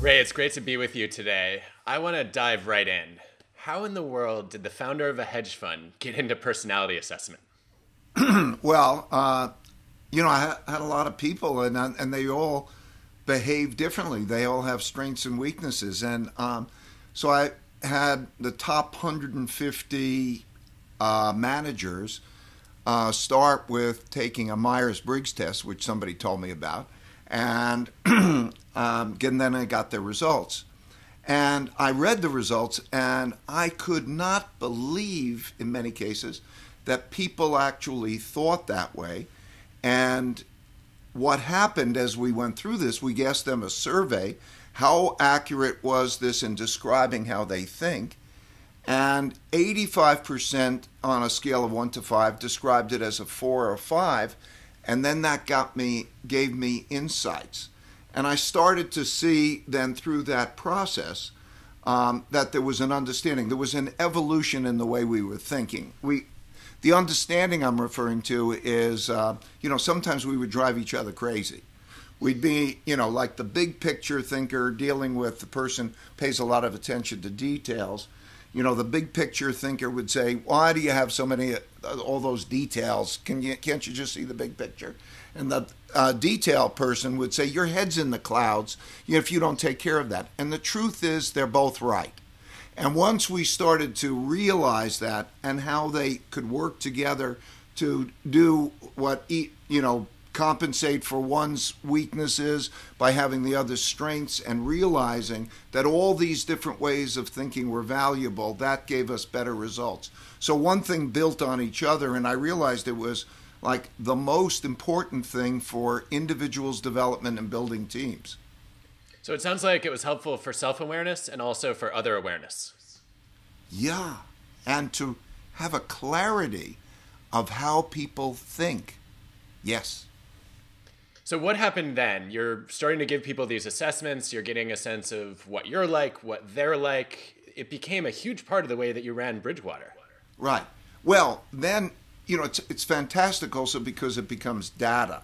Ray, it's great to be with you today. I want to dive right in. How in the world did the founder of a hedge fund get into personality assessment? Well, I had a lot of people, and they all behave differently. They all have strengths and weaknesses, and so I had the top 150 managers start with taking a Myers-Briggs test, which somebody told me about, and then I got their results. And I read the results, and I could not believe, in many cases, that people actually thought that way. And what happened as we went through this, we asked them a survey, how accurate was this in describing how they think? And 85% on a scale of 1 to 5 described it as a 4 or 5, and then that gave me insights. And I started to see then through that process that there was an understanding. There was an evolution in the way we were thinking. The understanding I'm referring to is, sometimes we would drive each other crazy. We'd be, like the big picture thinker dealing with the person pays a lot of attention to details. The big picture thinker would say, why do you have so many, all those details? Can't you just see the big picture? And the detail person would say, your head's in the clouds if you don't take care of that. And the truth is they're both right. And once we started to realize that and how they could work together to do what, compensate for one's weaknesses by having the other's strengths and realizing that all these different ways of thinking were valuable, that gave us better results. So one thing built on each other, and I realized it was like the most important thing for individuals' development and building teams. So it sounds like it was helpful for self-awareness and also for other awareness. Yeah, and to have a clarity of how people think. Yes. So what happened then? You're starting to give people these assessments. You're getting a sense of what you're like, what they're like. It became a huge part of the way that you ran Bridgewater. Right. Well, then, it's fantastic also because it becomes data.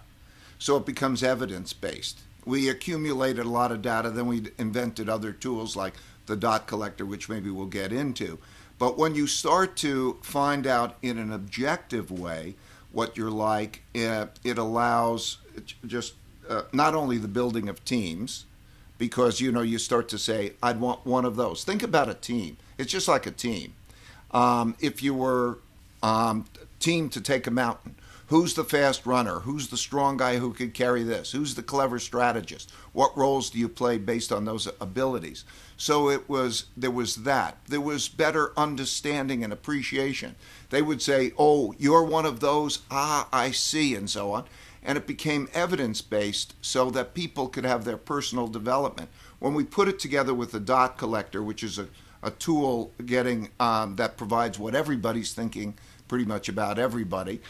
So it becomes evidence-based. We accumulated a lot of data, then we invented other tools like the dot collector, which maybe we'll get into. But when you start to find out in an objective way what you're like, it allows just not only the building of teams, because you start to say, I'd want one of those. Think about a team. It's just like a team. If you were team to take a mountain, who's the fast runner? Who's the strong guy who could carry this? Who's the clever strategist? What roles do you play based on those abilities? So there was that. There was better understanding and appreciation. They would say, oh, you're one of those, I see, and so on. And it became evidence-based so that people could have their personal development. When we put it together with the dot collector, which is a tool that provides what everybody's thinking pretty much about everybody,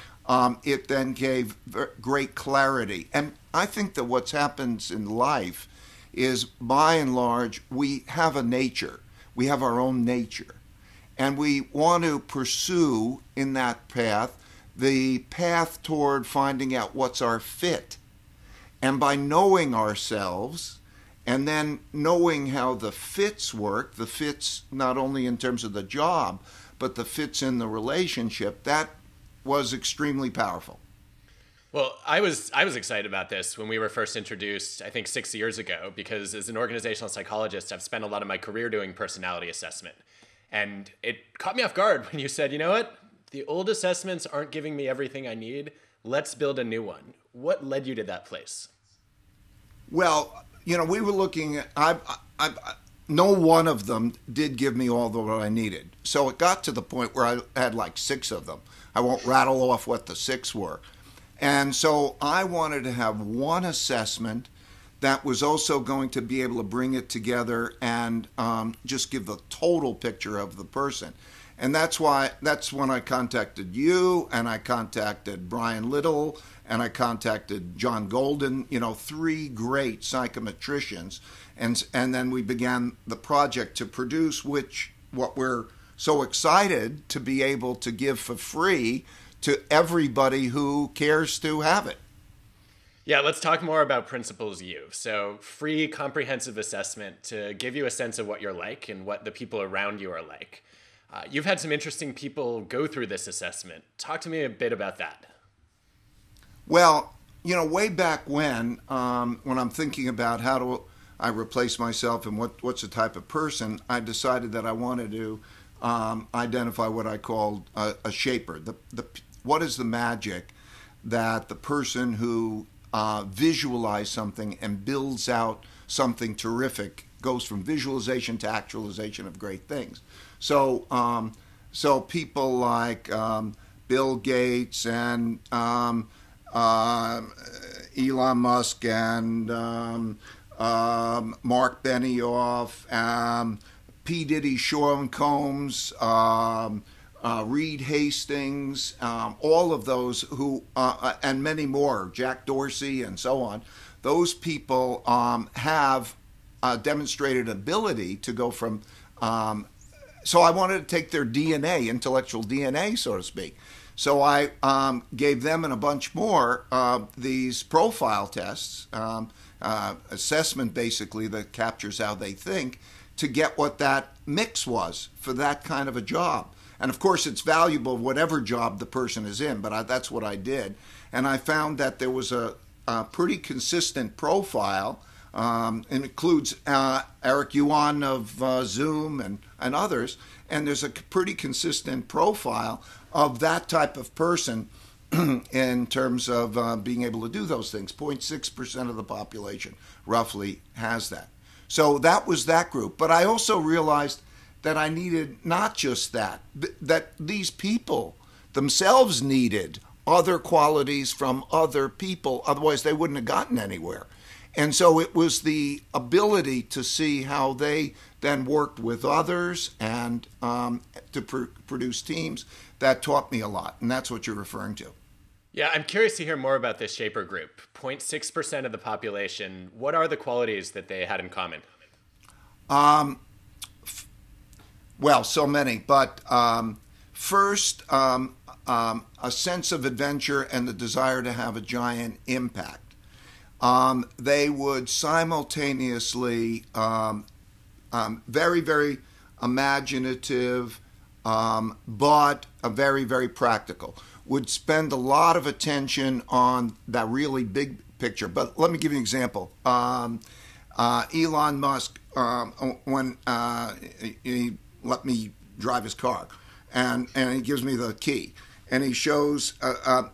it then gave great clarity. And I think that what's happens in life is, by and large, we have a nature. We have our own nature. And we want to pursue in that path the path toward finding out what's our fit. And by knowing ourselves and then knowing how the fits work, the fits not only in terms of the job, but the fits in the relationship, that was extremely powerful. Well, I was excited about this when we were first introduced, I think 6 years ago, because as an organizational psychologist, I've spent a lot of my career doing personality assessment. And it caught me off guard when you said, you know what? The old assessments aren't giving me everything I need. Let's build a new one. What led you to that place? Well, we were looking at, no one of them did give me all the what I needed. So it got to the point where I had like 6 of them. I won't rattle off what the 6 were. And so I wanted to have one assessment that was also going to be able to bring it together and just give the total picture of the person. And that's when I contacted you, and I contacted Brian Little, and I contacted John Golden, 3 great psychometricians. And then we began the project to produce what we're so excited to be able to give for free to everybody who cares to have it. Yeah, let's talk more about Principles U. So, free comprehensive assessment to give you a sense of what you're like and what the people around you are like. You've had some interesting people go through this assessment. Talk to me a bit about that. Well, way back when I'm thinking about how do I replace myself and what's the type of person, I decided that I wanted to identify what I called a shaper. What is the magic that the person who visualize something and builds out something terrific goes from visualization to actualization of great things. So people like Bill Gates and Elon Musk and Mark Benioff, P. Diddy, Sean Combs, Reed Hastings, all of those who, and many more, Jack Dorsey and so on, those people have demonstrated ability to go from, so I wanted to take their DNA, intellectual DNA, so to speak. So I gave them and a bunch more these profile tests, assessment basically that captures how they think, to get what that mix was for that kind of a job. And of course, it's valuable whatever job the person is in, but that's what I did. And I found that there was a pretty consistent profile. It includes Eric Yuan of Zoom and others. And there's a pretty consistent profile of that type of person in terms of being able to do those things. 0.6% of the population roughly has that. So that was that group. But I also realized that I needed not just that these people themselves needed other qualities from other people. Otherwise, they wouldn't have gotten anywhere. And so it was the ability to see how they then worked with others and to produce teams that taught me a lot. And that's what you're referring to. Yeah, I'm curious to hear more about this Shaper group. 0.6% of the population. What are the qualities that they had in common? Well, so many. But first, a sense of adventure and the desire to have a giant impact. They would simultaneously very, very imaginative, but very, very practical. Would spend a lot of attention on that really big picture. But let me give you an example. Elon Musk, when he let me drive his car, and he gives me the key, and he shows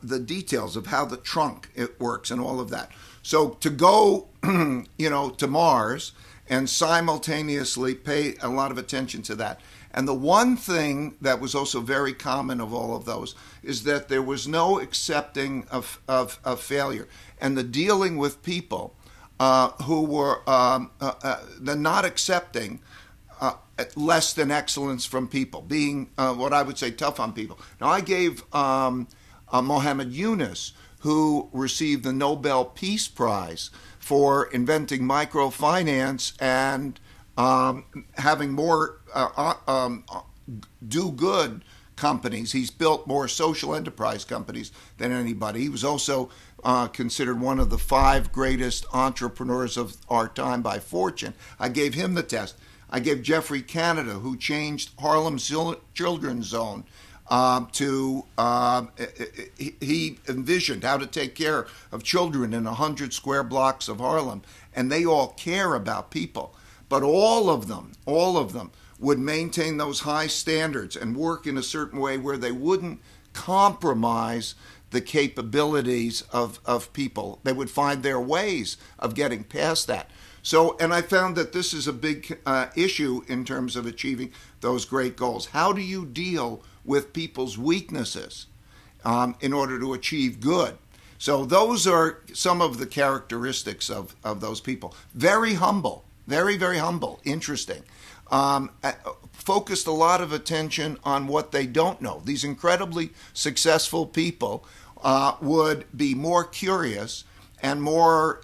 the details of how the trunk it works and all of that. So to go, to Mars and simultaneously pay a lot of attention to that. And the one thing that was also very common of all of those is that there was no accepting of failure. And the dealing with people who were the not accepting less than excellence from people, being what I would say tough on people. Now, I gave Mohammed Yunus, who received the Nobel Peace Prize for inventing microfinance and having more do-good companies. He's built more social enterprise companies than anybody. He was also considered one of the 5 greatest entrepreneurs of our time by Fortune. I gave him the test. I gave Jeffrey Canada, who changed Harlem's Children's Zone, he envisioned how to take care of children in 100 square blocks of Harlem, and they all care about people. But all of them would maintain those high standards and work in a certain way where they wouldn't compromise the capabilities of people. They would find their ways of getting past that. So, and I found that this is a big issue in terms of achieving those great goals. How do you deal with people's weaknesses in order to achieve good? So those are some of the characteristics of those people. Very humble, very, very humble, interesting. Focused a lot of attention on what they don't know. These incredibly successful people would be more curious and more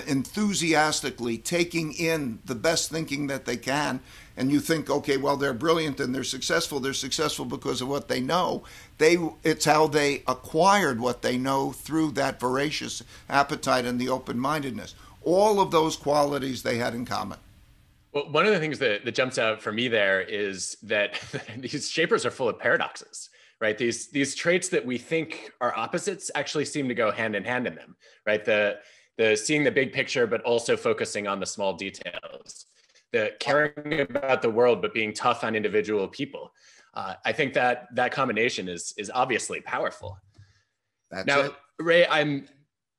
enthusiastically taking in the best thinking that they can, and you think, okay, well, they're brilliant and they're successful. They're successful because of what they know. It's how they acquired what they know through that voracious appetite and the open-mindedness. All of those qualities they had in common. Well, one of the things that jumps out for me there is that these shapers are full of paradoxes, right? These traits that we think are opposites actually seem to go hand in hand in them, right? The seeing the big picture, but also focusing on the small details, the caring about the world, but being tough on individual people. I think that combination is obviously powerful. That's now, it. Ray,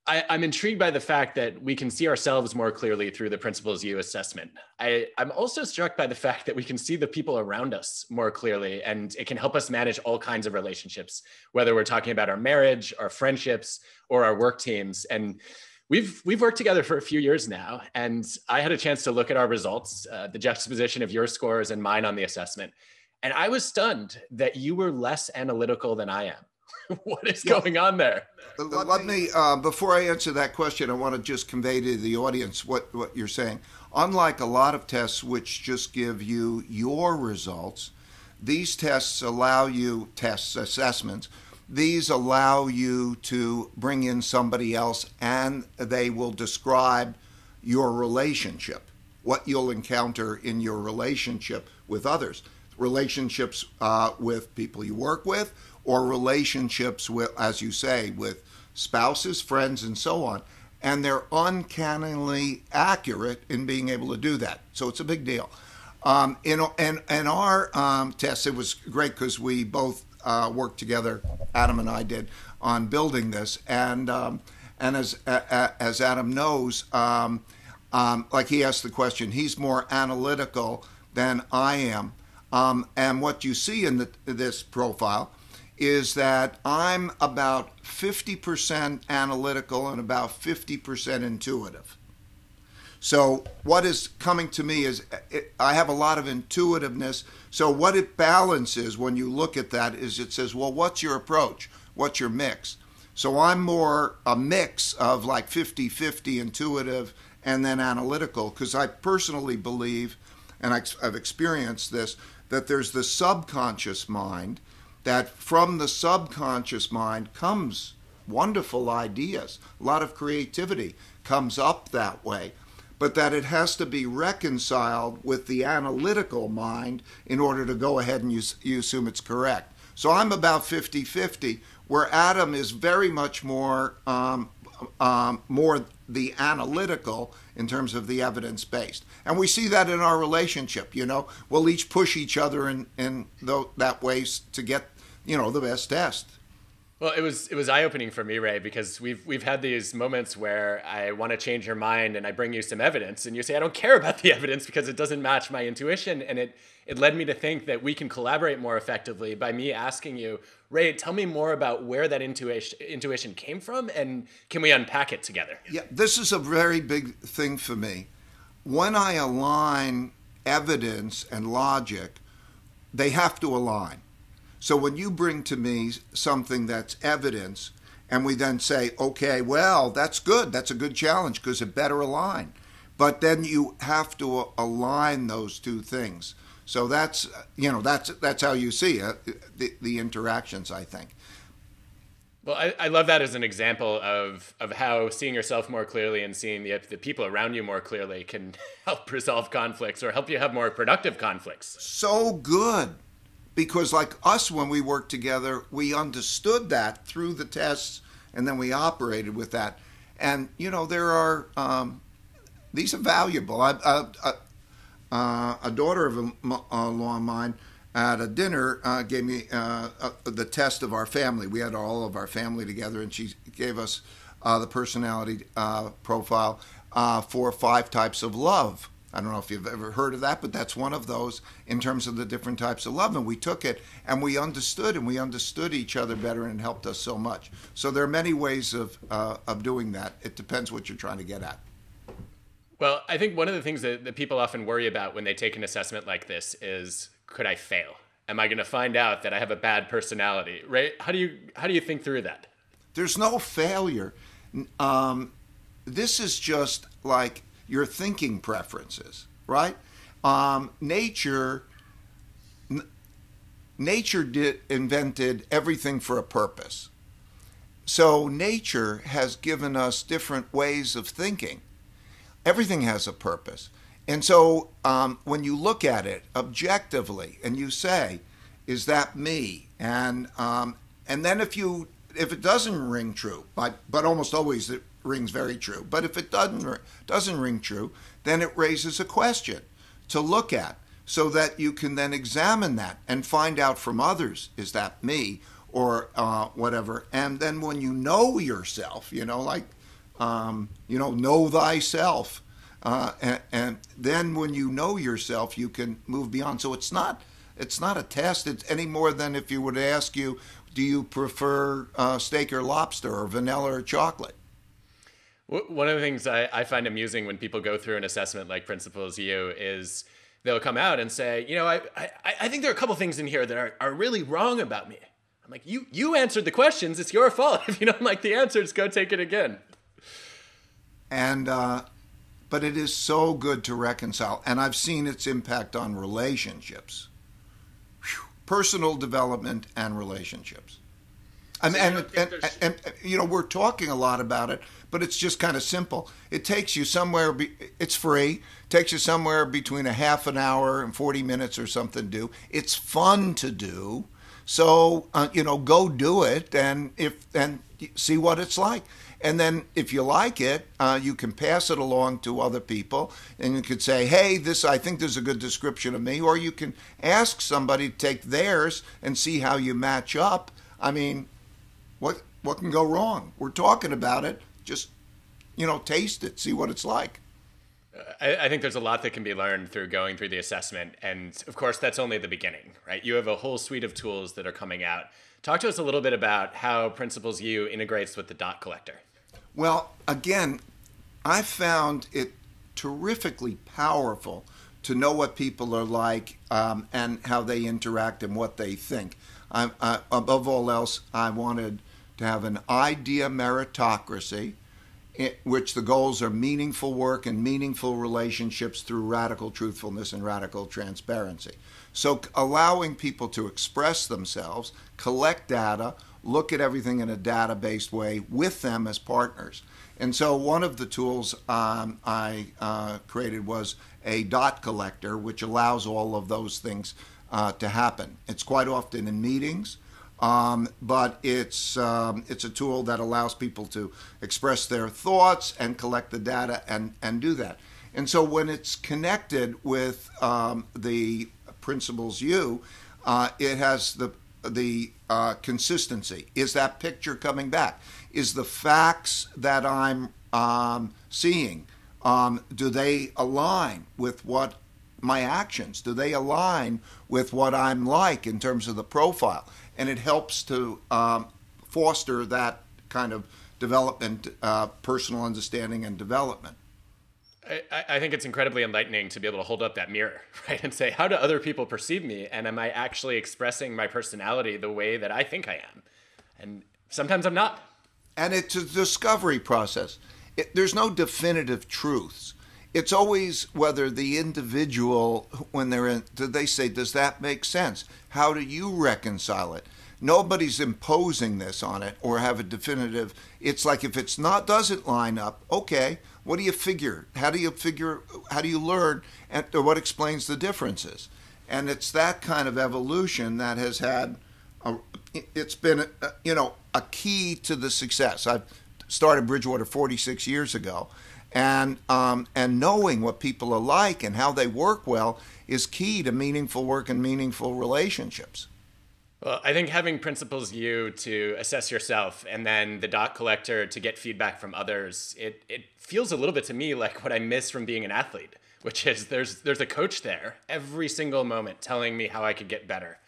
I'm intrigued by the fact that we can see ourselves more clearly through the Principles U assessment. I'm also struck by the fact that we can see the people around us more clearly, and it can help us manage all kinds of relationships, whether we're talking about our marriage, our friendships, or our work teams. And we've worked together for a few years now, and I had a chance to look at our results, the juxtaposition of your scores and mine on the assessment. And I was stunned that you were less analytical than I am. What is going on there? Let me, before I answer that question, I want to just convey to the audience what you're saying. Unlike a lot of tests which just give you your results, these tests allow you, assessments, these allow you to bring in somebody else, and they will describe your relationship, what you'll encounter in your relationship with others, relationships with people you work with, or relationships with, as you say, with spouses, friends, and so on. And they're uncannily accurate in being able to do that. So it's a big deal. In our tests, it was great because we both worked together, Adam and I did, on building this. And as Adam knows, like he asked the question, he's more analytical than I am. And what you see in this profile is that I'm about 50% analytical and about 50% intuitive. So what is coming to me is I have a lot of intuitiveness. So what it balances when you look at that is it says, well, what's your approach? What's your mix? So I'm more a mix of like 50-50 intuitive and then analytical, because I personally believe, and I've experienced this, that there's the subconscious mind, that from the subconscious mind comes wonderful ideas. A lot of creativity comes up that way, but that it has to be reconciled with the analytical mind in order to go ahead and you assume it's correct. So I'm about 50-50, where Adam is very much more the analytical in terms of the evidence-based. And we see that in our relationship, We'll each push each other in that ways to get, the best test. Well, it was eye-opening for me, Ray, because we've had these moments where I want to change your mind and I bring you some evidence and you say, I don't care about the evidence because it doesn't match my intuition. And it led me to think that we can collaborate more effectively by me asking you, Ray, tell me more about where that intuition came from, and can we unpack it together? Yeah, this is a very big thing for me. When I align evidence and logic, they have to align. So when you bring to me something that's evidence, and we then say, okay, well, that's good. That's a good challenge because it better align. But then you have to align those two things. So that's how you see the interactions, I think. Well, I love that as an example of how seeing yourself more clearly and seeing the people around you more clearly can help resolve conflicts or help you have more productive conflicts. So good. Because like us, when we worked together, we understood that through the tests, and then we operated with that. And, there are, these are valuable. A daughter-in-law of mine at a dinner gave me the test of our family. We had all of our family together, and she gave us the personality profile for 5 types of love. I don't know if you've ever heard of that, but that's one of those in terms of the different types of love. And we took it and we understood each other better, and it helped us so much. So there are many ways of doing that. It depends what you're trying to get at. Well, I think one of the things that people often worry about when they take an assessment like this is, could I fail? Am I going to find out that I have a bad personality? Right? How do you think through that? There's no failure. this is just like your thinking preferences, right? Nature invented everything for a purpose. So nature has given us different ways of thinking. Everything has a purpose. And so when you look at it objectively and you say, is that me? And then if it doesn't ring true, but almost always it rings very true, but if it doesn't ring true, then it raises a question to look at so that you can then examine that and find out from others, is that me or whatever. And then when you know yourself, know thyself. And then when you know yourself, you can move beyond. So it's not a test. It's any more than if you would ask you, do you prefer steak or lobster or vanilla or chocolate? One of the things I find amusing when people go through an assessment like Principles U is they'll come out and say, I think there are a couple things in here that are really wrong about me. I'm like, you answered the questions. It's your fault. If you don't like the answers, go take it again. And but it is so good to reconcile. And I've seen its impact on relationships. Personal development and relationships. And we're talking a lot about it, but it's just kind of simple. It takes you somewhere, it's free, takes you somewhere between a half an hour and 40 minutes or something to do. It's fun to do. So, go do it and see what it's like. And then if you like it, you can pass it along to other people, and you could say, hey, I think there's a good description of me. Or you can ask somebody to take theirs and see how you match up. I mean, what can go wrong? We're talking about it. Just, taste it, see what it's like. I think there's a lot that can be learned through going through the assessment. And of course, that's only the beginning, right? You have a whole suite of tools that are coming out. Talk to us a little bit about how Principles U integrates with the dot collector. Well, again, I found it terrifically powerful to know what people are like and how they interact and what they think. Above all else, I wanted to have an idea meritocracy, in which the goals are meaningful work and meaningful relationships through radical truthfulness and radical transparency. So allowing people to express themselves, collect data, look at everything in a data-based way with them as partners. And so one of the tools I created was a dot collector, which allows all of those things to happen. It's quite often in meetings, but it's a tool that allows people to express their thoughts and collect the data and do that. And so when it's connected with the Principles U, it has the consistency. Is that picture coming back? Is the facts that I'm seeing, do they align with what my actions? Do they align with what I'm like in terms of the profile? And it helps to foster that kind of development, personal understanding and development. I think it's incredibly enlightening to be able to hold up that mirror, right, and say, how do other people perceive me? And am I actually expressing my personality the way that I think I am? And sometimes I'm not. And it's a discovery process. There's no definitive truths. It's always whether the individual, when they're in, do they say, does that make sense? How do you reconcile it? Nobody's imposing this on it or have a definitive. It's like if it's not, doesn't line up, okay, what do you figure? How do you learn? And what explains the differences? And it's that kind of evolution that has had, it's been, a key to the success. I started Bridgewater 46 years ago. And knowing what people are like and how they work well is key to meaningful work and meaningful relationships. Well, I think having Principles U to assess yourself and then the dot collector to get feedback from others, it feels a little bit to me like what I miss from being an athlete, which is there's a coach there every single moment telling me how I could get better.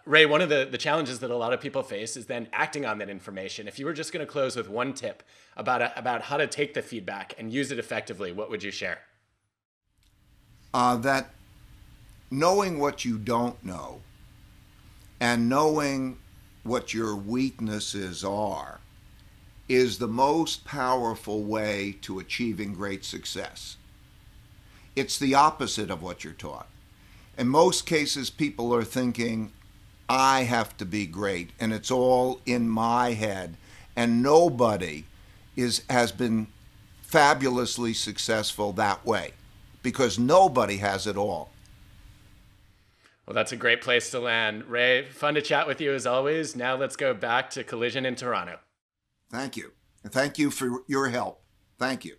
Ray, one of the challenges that a lot of people face is then acting on that information. If you were just going to close with one tip about how to take the feedback and use it effectively, what would you share? That knowing what you don't know and knowing what your weaknesses are is the most powerful way to achieving great success. It's the opposite of what you're taught. In most cases, people are thinking, I have to be great, and it's all in my head, and nobody has been fabulously successful that way, because nobody has it all. Well, that's a great place to land. Ray, fun to chat with you as always. Now let's go back to Collision in Toronto. Thank you. And thank you for your help. Thank you.